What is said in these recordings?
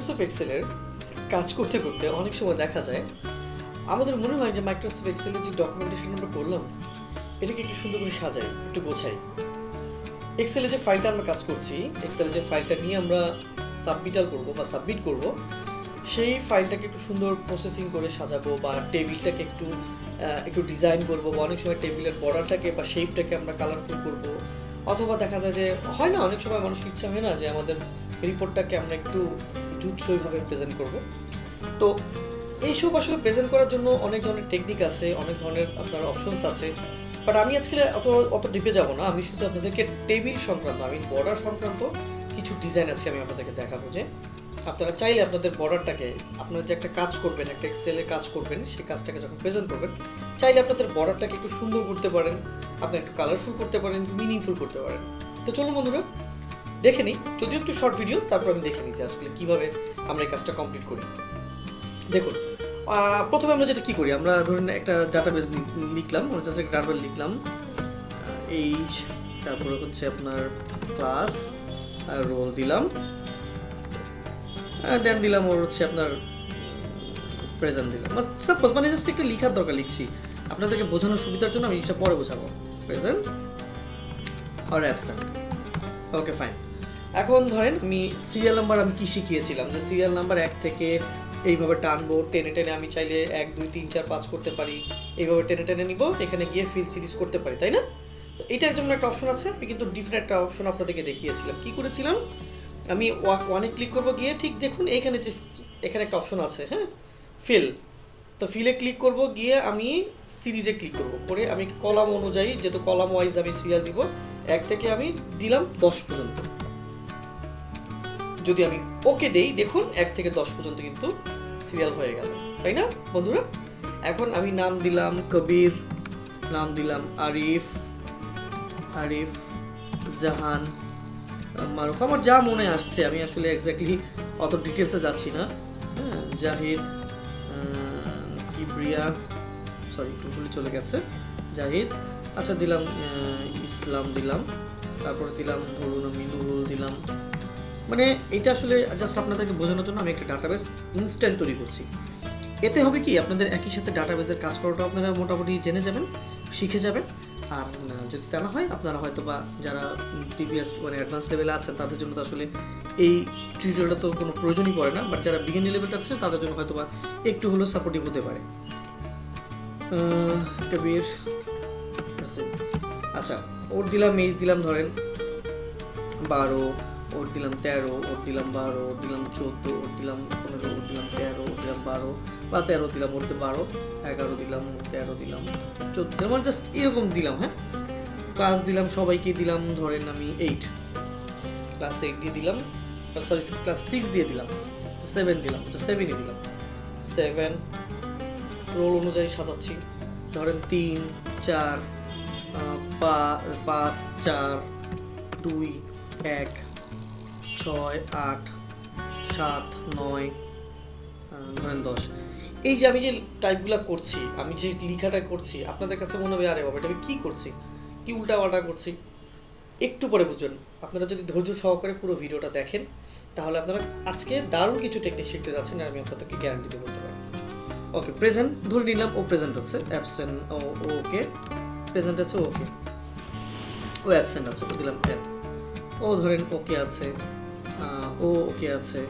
Microsoft এক্সেলের কাজ করতে করতে অনেক সময় দেখা যায় আমাদের মনে হয় যে মাইক্রোসফট এক্সেলের যে ডকুমেন্টেশন আমরা করলাম এটাকে একটু সুন্দর করে সাজাই, একটু গোছাই। এক্সেলে যে ফাইলটা আমরা কাজ করছি, এক্সেলে যে ফাইলটা নিয়ে আমরা সাবমিট করব, সেই ফাইলটাকে একটু সুন্দর প্রসেসিং করে সাজাবো, বা টেবিলটাকে একটু ডিজাইন করবো, বা অনেক সময় টেবিলের বর্ডারটাকে বা শেপটাকে আমরা কালারফুল করব। অথবা দেখা যায় যে হয় না, অনেক সময় মানুষের ইচ্ছা হয় না যে আমাদের রিপোর্টটাকে আমরা একটু জুৎসইভাবে প্রেজেন্ট করব। তো এইসব আসলে প্রেজেন্ট করার জন্য অনেক ধরনের টেকনিক আছে, অনেক ধরনের আপনার অপশনস আছে। বাট আমি আজকে অত ডিপে যাব না, আমি শুধু আপনাদেরকে টেবিল সংক্রান্ত, বর্ডার সংক্রান্ত কিছু ডিজাইন আজকে আমি আপনাদেরকে দেখাবো, যে আপনারা চাইলে আপনাদের বর্ডারটাকে, আপনারা যে একটা কাজ করবেন, একটা এক্সেলে কাজ করবেন, সেই কাজটাকে যখন প্রেজেন্ট করবেন, চাইলে আপনাদের বর্ডারটাকে একটু সুন্দর করতে পারেন, আপনারা একটু কালারফুল করতে পারেন, একটু মিনিংফুল করতে পারেন। তো চলুন বন্ধুরা দেখে নিই, যদিও একটু শর্ট ভিডিও, তারপর আমি দেখে নিই যে আসলে কীভাবে আমরা এই কাজটা কমপ্লিট করি। দেখুন, প্রথমে আমরা যেটা কী করি, আমরা ধরুন একটা ডাটাবেস লিখলাম, জাস্ট একটা ডাটাবেস লিখলাম, এইজ, তারপরে হচ্ছে আপনার ক্লাস, রোল দিলাম, দেন দিলাম ওর হচ্ছে আপনার প্রেজেন্ট দিলাম, সাপোজ মানে জাস্ট একটা লিখার দরকার, লিখছি আপনাদেরকে বোঝানোর সুবিধার জন্য, আমি জিনিসটা পরে বোঝাবো, present are absent. Okay fine. এখন ধরেন আমি সিরিয়াল নাম্বার আমি কি শিখিয়েছিলাম, যে সিরিয়াল নাম্বার 1 থেকে এইভাবে টানবো, টেনে টেনে আমি চাইলে 1 2 3 4 5 করতে পারি, এইভাবে টেনে টেনে নিব, এখানে গিয়ে ফিল সিরিজ করতে পারি, তাই না? তো এটার জন্য একটা অপশন আছে, আমি কিন্তু ডিফারেন্ট একটা অপশন আপনাদেরকে দেখিয়েছিলাম। কি করেছিলাম, আমি ওয়ানে ক্লিক করবো, গিয়ে ঠিক দেখুন এখানে একটা অপশন আছে, হ্যাঁ, ফিল। তো ফিলে ক্লিক করব, গিয়ে আমি সিরিজে ক্লিক করব, করে আমি কলাম অনুযায়ী, যেহেতু কলাম ওয়াইজ আমি সিরিয়াল দিব, 1 থেকে আমি দিলাম 10 পর্যন্ত। যদি আমি ওকে দেই, দেখুন 1 থেকে 10 পর্যন্ত কিন্তু সিরিয়াল হয়ে গেল, তাই না বন্ধুরা? এখন আমি নাম দিলাম কবির, নাম দিলাম আরিফ, জাহান, মারুফ, আমার যা মনে আসছে, আমি আসলে এক্স্যাক্টলি অত ডিটেলসে যাচ্ছি না, হ্যাঁ, জাহিদ, কিবরিয়া, সরি একটু ভুলে চলে গেছে, জাহিদ, আচ্ছা দিলাম ইসলাম দিলাম, তারপরে দিলাম ধরুন আমি নুরুল দিলাম। মানে এটা আসলে জাস্ট আপনাদেরকে বোঝানোর জন্য আমি একটা ডাটাবেস ইনস্ট্যান্ট তৈরি করছি। এতে হবে কি, আপনাদের একই সাথে ডাটাবেসের কাজ করাটা আপনারা মোটামুটি জেনে যাবেন, শিখে যাবেন। আর যদি তা না হয়, আপনারা হয়তো বা যারা প্রিভিয়াস মানে অ্যাডভান্স লেভেলে আছেন, তাদের জন্য তো আসলে এই টিউটোরিয়ালটা তো কোনো প্রয়োজনই পড়ে না, বাট যারা বিগিনার লেভেলটা আছে তাদের জন্য হয়তো বা একটু হলেও সাপোর্টিভ হতে পারে। কবির, আচ্ছা ওর দিলাম এইজ দিলাম ধরেন 12, ওর দিলাম 13, ওর দিলাম 12, ওর দিলাম 14, ওর দিলাম 15, ওর দিলাম 13, ওর দিলাম 12, বা 13 দিলাম, ওর 12, 11 দিলাম, 13 দিলাম, 14, আমার জাস্ট এরকম দিলাম, হ্যাঁ। ক্লাস দিলাম, সবাইকে দিলাম ধরেন আমি 8, ক্লাস 8 দিয়ে দিলাম, সরি ক্লাস 6 দিয়ে দিলাম, 7 দিলাম, আচ্ছা 7ই দিলাম, 7। রোল অনুযায়ী সাজাচ্ছি, ধরেন 3 4 5 4 2 1 6 8 7 9 ধরেন 10। এই যে আমি যে টাইপগুলো করছি, আমি যে লেখাটা করছি, আপনাদের কাছে মনে হবে আরে বাবা এটা আমি কী করছি, কি উল্টাপাল্টা করছি, একটু পরে বুঝবেন। আপনারা যদি ধৈর্য সহকারে পুরো ভিডিওটা দেখেন, তাহলে আপনারা আজকে দারুণ কিছু টেকনিক শিখতে যাচ্ছেন, আর আমি আপনাদেরকে গ্যারান্টি দিয়ে বলতে পারি। ওকে, প্রেজেন্ট ধরে নিলাম, ও প্রেজেন্ট হচ্ছে, অ্যাবসেন্ট ওকে, প্রেজেন্ট আছে ওকে, ও অ্যাবসেন্ট আছে, ও দিলাম অ্যাপ, ও ধরেন ওকে আছে, ও ওকে আছে,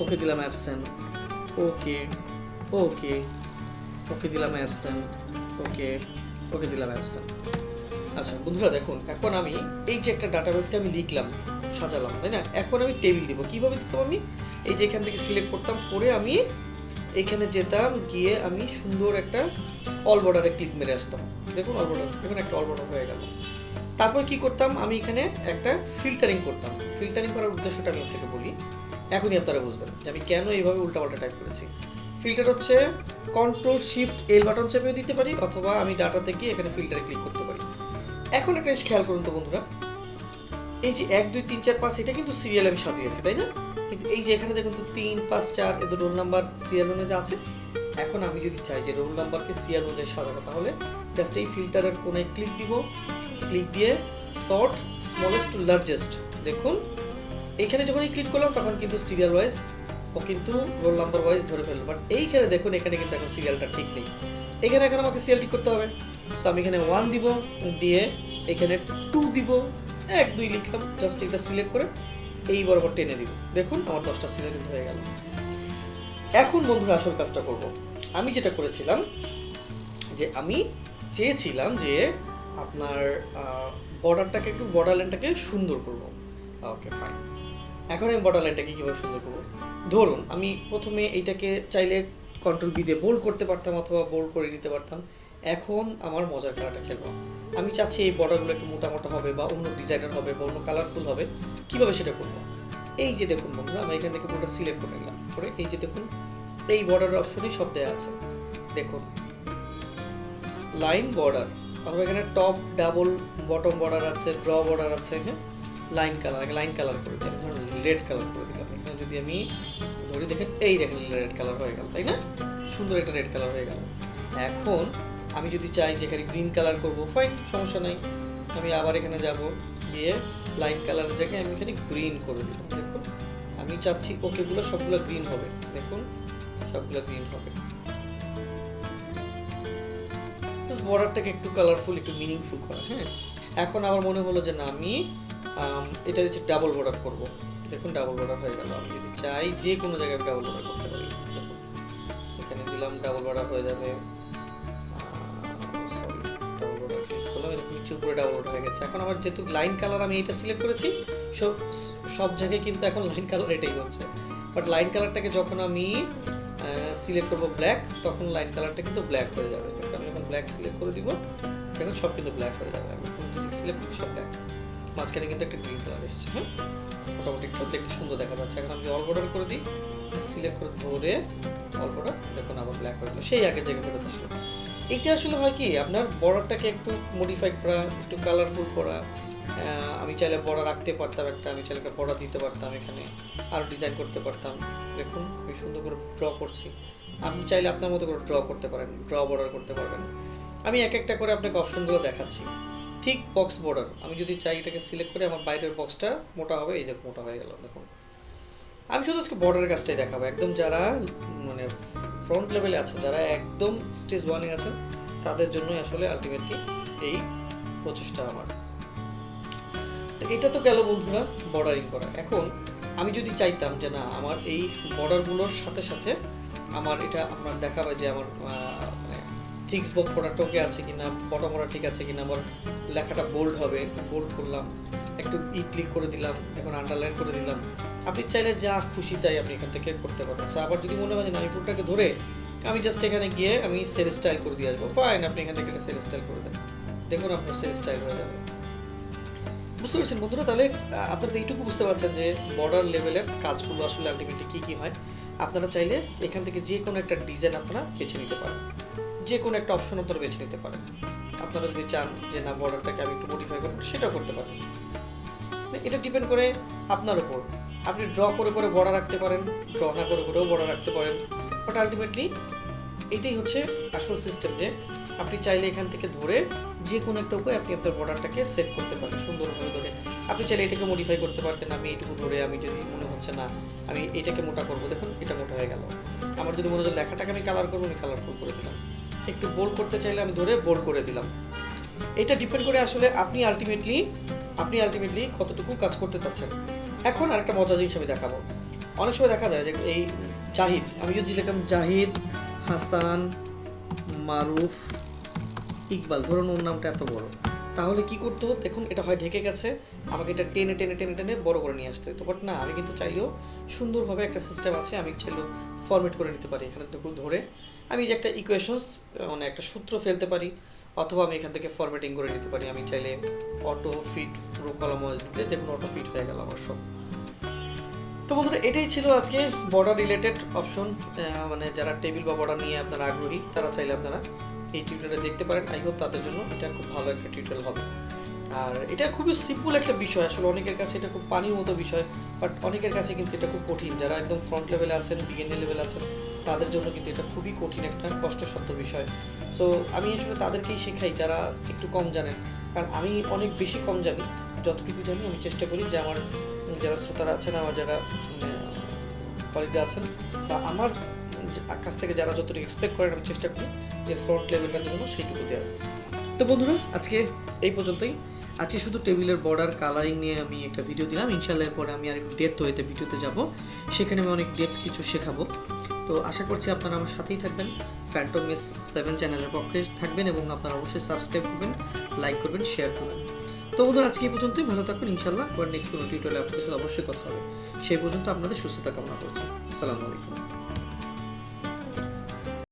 ওকে দিলাম অ্যাবসেন্ট, ওকে ওকে, ওকে দিলাম অ্যাবসেন্ট, ওকে ওকে দিলাম অ্যাবসেন্ট। আচ্ছা বন্ধুরা দেখুন, এখন আমি এই যে একটা ডাটাবেসকে আমি লিখলাম, সাজালাম, তাই না? এখন আমি টেবিল দিব, কীভাবে দিতাম, আমি এই যে এখান থেকে সিলেক্ট করতাম, করে আমি এখানে যেতাম, গিয়ে আমি সুন্দর একটা অল বর্ডারে ক্লিক মেরে আসতাম, দেখুন অল বর্ডার, এখন একটা অল বর্ডার হয়ে গেল। তারপর কি করতাম, আমি এখানে একটা ফিল্টারিং করতাম। ফিল্টারিং করার উদ্দেশ্যটা আমি আপনাকে বলি, এখনই আপনারা বুঝবেন যে আমি কেন এইভাবে উল্টাপাল্টা টাইপ করেছি। ফিল্টার হচ্ছে Ctrl+Shift+L বাটন চেপেও দিতে পারি, অথবা আমি ডাটা থেকে এখানে ফিল্টারে ক্লিক করতে পারি। এখন একটা জিনিস খেয়াল করুন তো বন্ধুরা, এই যে 1 2 3 4 5 এটা কিন্তু সিরিয়াল আমি সাজিয়েছি, তাই না? কিন্তু এই যে এখানে দেখুন তো 3 5 4 এদের রোল নাম্বার সিরিয়াল অনুযায়ী আছে। এখন আমি যদি চাই যে রোল নাম্বারকে সিরিয়াল অনুযায়ী সাজাবো, তাহলে জাস্ট এই ফিল্টারের কোণায় ক্লিক দিব, ক্লিক দিয়ে সর্ট স্মলেস্ট টু লার্জেস্ট, দেখুন এখানে যখন ক্লিক করলাম তখন কিন্তু সিরিয়াল ওয়াইজ ও কিন্তু রোল নাম্বার ওয়াইজ ধরে ফেললো, বাট এইখানে দেখুন এখানে কিন্তু এখন সিরিয়ালটা ঠিক নেই। এখানে এখন আমাকে সিরিয়াল ঠিক করতে হবে। সো আমি এখানে 1 দিব, দিয়ে এখানে 2 দিব, 1 2 লিখলাম, জাস্ট এটা সিলেক্ট করে এই বরাবর টেনে দিব। দেখুন আমার 10টা সিরিয়াল কিন্তু হয়ে গেল। এখন বন্ধুরা আসল কাজটা করব। আমি যেটা করেছিলাম যে আমি চেয়েছিলাম যে আপনার বর্ডারটাকে একটু বর্ডার লাইনটাকে সুন্দর করব। Okay fine. এখন আমি বর্ডার লাইনটাকে কীভাবে সুন্দর করব? ধরুন আমি প্রথমে এইটাকে চাইলে কন্ট্রোল বি দিয়ে বোল্ড করতে পারতাম অথবা বোল্ড করে নিতে পারতাম। এখন আমার মজার খেলাটা খেলবো। আমি চাচ্ছি এই বর্ডারগুলো একটু মোটা মোটা হবে বা অন্য ডিজাইনার হবে বা অন্য কালারফুল হবে। কীভাবে সেটা করবো? এই যে দেখুন বন্ধুরা, আমরা এখান থেকে পুরোটা সিলেক্ট করে নিলাম, করে এই যে দেখুন এই বর্ডারের অপশনই সব দেওয়া আছে। দেখুন লাইন বর্ডার, অথবা এখানে টপ ডাবল বটম বর্ডার আছে, ড্র বর্ডার আছে। হ্যাঁ, লাইন কালার করে দিই আমি, ধরুন রেড কালার করে দিলাম। এখানে যদি আমি ধরি, দেখেন এই দেখেন রেড কালার হয়ে গেল, তাই না? সুন্দর একটা রেড কালার হয়ে গেল। এখন আমি যদি চাই যে এখানে গ্রিন কালার করবো, ফাইন, সমস্যা নাই। আমি আবার এখানে যাব, গিয়ে লাইন কালারের জায়গায় আমি এখানে গ্রিন করে দিলাম। দেখুন আমি চাচ্ছি ওকেগুলো সবগুলো গ্রিন হবে, দেখুন সবগুলো গ্রিন হবে। বর্ডারটাকে একটু কালারফুল, একটু মিনিংফুল করা। হ্যাঁ, এখন আমার মনে হলো যে না, আমি এটা হচ্ছে ডাবল বর্ডার করব। দেখুন ডাবল বর্ডার হয়ে গেল। আমি যদি চাই যে কোনো জায়গায় ডাবল বর্ডার করতে পারি, দেখুন এখানে দিলাম ডাবল বর্ডার হয়ে যাবে। সরি, ডাবল বর্ডার ক্লিক করলাম, এরকম নিচে উপরে ডাবল বর্ডার হয়ে গেছে। এখন আমার যেহেতু লাইন কালার আমি এটা সিলেক্ট করেছি, সব জায়গায় কিন্তু এখন লাইন কালার এটাই হচ্ছে। বাট লাইন কালারটাকে যখন আমি সিলেক্ট করবো ব্ল্যাক, তখন লাইন কালারটা কিন্তু ব্ল্যাক হয়ে যাবে। আমি যখন ব্ল্যাক সিলেক্ট করে দিব, দেখুন সব কিন্তু ব্ল্যাক হয়ে যাবে। আমি যদি সিলেক্ট করি সব ব্ল্যাক, মাঝখানে কিন্তু একটা গ্রিন কালার এসছে। হ্যাঁ, মোটামুটি একটু দেখতে সুন্দর দেখা যাচ্ছে। এখন আমি অল বর্ডার করে দিই, সিলেক্ট করে ধরে অল বর্ডার, দেখুন আবার ব্ল্যাক হয়ে গেল, সেই আগের জায়গায় ফেরত আসলো। এটা আসলে হয় কি, আপনার বর্ডারটাকে একটু মডিফাই করা, একটু কালারফুল করা। আমি চাইলে বর্ডার রাখতে পারতাম একটা, আমি চাইলে একটা বর্ডার দিতে পারতাম, এখানে আরও ডিজাইন করতে পারতাম। দেখুন আমি সুন্দর করে ড্র করছি। আপনি চাইলে আপনার মতো করে ড্র করতে পারেন, ড্র বর্ডার করতে পারবেন। আমি এক একটা করে আপনাকে অপশনগুলো দেখাচ্ছি। ঠিক বক্স বর্ডার, আমি যদি চাই এটাকে সিলেক্ট করে আমার বাইরের বক্সটা মোটা হবে, এই যে মোটা হয়ে গেল। দেখুন আমি শুধু আজকে বর্ডারের কাজটাই দেখাবো। একদম যারা মানে ফ্রন্ট লেভেলে আছেন, যারা একদম স্টেজ 1-এ আছেন, তাদের জন্যই আসলে আলটিমেটলি এই প্রচেষ্টা আমার। তো এটা তো গেল বন্ধুরা বর্ডারিং করা। এখন আমি যদি চাইতাম যে না, আমার এই বর্ডারগুলোর সাথে সাথে আমার এটা আপনার দেখাবে যে আমার থিক্স বক্স বর্ডারটা ওকে আছে কিনা, বটম বর্ডার ঠিক আছে কিনা, আমার লেখাটা বোল্ড হবে, বোল্ড করলাম, একটু ক্লিক করে দিলাম, এখন আন্ডারলাইন করে দিলাম। আপনি চাইলে যা খুশি তাই আপনি এখান থেকে করতে পারবেন। আবার যদি মনে হয় যে না, আমি পুরোটাকে ধরে আমি জাস্ট এখানে গিয়ে আমি সেল স্টাইল করে দিয়ে আসবো, ফাইন, আপনি এখান থেকে সেল স্টাইল করে দেন, দেখুন আপনার সেল স্টাইল হয়ে যাবে। বুঝতে পেরেছেন বন্ধুরা? তাহলে আপনারা এইটুকু বুঝতে পারছেন যে বর্ডার লেভেলের কাজগুলো আসলে আলটিমেটলি কী কী হয়। আপনারা চাইলে এখান থেকে যে কোনো একটা ডিজাইন আপনারা বেছে নিতে পারেন, যে কোনো একটা অপশন আপনারা বেছে নিতে পারেন। আপনারা যদি চান যে না, বর্ডারটাকে আমি একটু মডিফাই করবো, সেটাও করতে পারেন। এটা ডিপেন্ড করে আপনার উপর। আপনি ড্র করে করে বর্ডার রাখতে পারেন, ড্র না করে করেও বর্ডার রাখতে পারেন। বাট আলটিমেটলি এটাই হচ্ছে আসল সিস্টেম, যে আপনি চাইলে এখান থেকে ধরে যে কোনো একটা উপায়ে আপনি আপনার বর্ডারটাকে সেট করতে পারেন সুন্দরভাবে ধরে। আপনি চাইলে এটাকে মডিফাই করতে পারতেন। আমি এইটুকু ধরে, আমি যদি মনে হচ্ছে না আমি এটাকে মোটা করবো, দেখুন এটা মোটা হয়ে গেল। আমার যদি মনে হচ্ছে লেখাটাকে আমি কালার করবো, আমি কালারফুল করে দিলাম। একটু বোল্ড করতে চাইলে আমি ধরে বোল্ড করে দিলাম। এটা ডিপেন্ড করে আসলে আপনি আলটিমেটলি কতটুকু কাজ করতে চাচ্ছেন। এখন আরেকটা মজার জিনিস আমি দেখাবো। অনেক সময় দেখা যায় যে এই জাহিদ, আমি যদি লিখলাম জাহিদ হাসান মারুফ ইকবাল, ধরুন ওর নামটা এত বড়, তাহলে কি করতে হতো? দেখুন এটা হয় ঢেকে গেছে, আমাকে এটা টেনে টেনে টেনে টেনে বড় করে নিয়ে আসতে হতো। বাট না, আমি কিন্তু চাইলেও সুন্দরভাবে একটা সিস্টেম আছে, আমি চাইলেও ফরম্যাট করে নিতে পারি। এখানে দেখুন ধরে আমি যে একটা ইকুয়েশনস মানে একটা সূত্র ফেলতে পারি, অথবা আমি এখান থেকে ফরম্যাটিং করে নিতে পারি। আমি চাইলে auto fit row column wise দিতে, দেখুন অটো ফিট হয়ে গেল আমার সব। তো বন্ধুরা, এটাই ছিল আজকে বর্ডার রিলেটেড অপশন। মানে যারা টেবিল বা বর্ডার নিয়ে আপনারা আগ্রহী, তারা চাইলে আপনারা এই টিউটোরিয়ালটা দেখতে পারেন। আই হোপ তাদের জন্য এটা খুব ভালো একটা টিউটোরিয়াল হবে। আর এটা খুবই সিম্পল একটা বিষয়, আসলে অনেকের কাছে এটা খুব পানির মতো বিষয়, বাট অনেকের কাছে কিন্তু এটা খুব কঠিন। যারা একদম ফ্রন্ট লেভেলে আছেন, বিগিনার লেভেল আছেন, তাদের জন্য কিন্তু এটা খুবই কঠিন একটা কষ্টসাধ্য বিষয়। সো আমি আসলে তাদেরকেই শেখাই যারা একটু কম জানেন, কারণ আমি অনেক বেশি কম জানি। যতটুকু জানি আমি চেষ্টা করি যে আমার যারা শ্রোতারা আছেন, আমার যারা কলিগরা আছেন বা আমার কাছ থেকে যারা যতটুকু এক্সপেক্ট করেন আমি চেষ্টা করি যে ফ্রন্ট লেভেলটার জন্য সেইটুকু দেওয়ার। তো বন্ধুরা আজকে এই পর্যন্তই। আজকে শুধু টেবিলের বর্ডার কালারিং নিয়ে আমি একটা ভিডিও দিলাম। ইনশাআল্লাহ পরে আমি আর একটু ডেপথ হইতে ভিডিওতে যাব, সেখানে আমি অনেক ডেপথ কিছু শেখাবো। তো আশা করছি আপনারা আমার সাথেই থাকবেন, ফ্যান্টম এস 7 চ্যানেলের পক্ষে থাকবেন এবং আপনারা অবশ্যই সাবস্ক্রাইব করবেন, লাইক করবেন, শেয়ার করবেন। তো বন্ধুরা আজকে এই পর্যন্তই, ভালো থাকবেন। ইনশাআল্লাহ আবার নেক্সট কোনো টিউটোরিয়ালে আপনাদের সাথে অবশ্যই কথা হবে। সেই পর্যন্ত আপনাদের সুস্থতা কামনা করছি। আসসালামু আলাইকুম।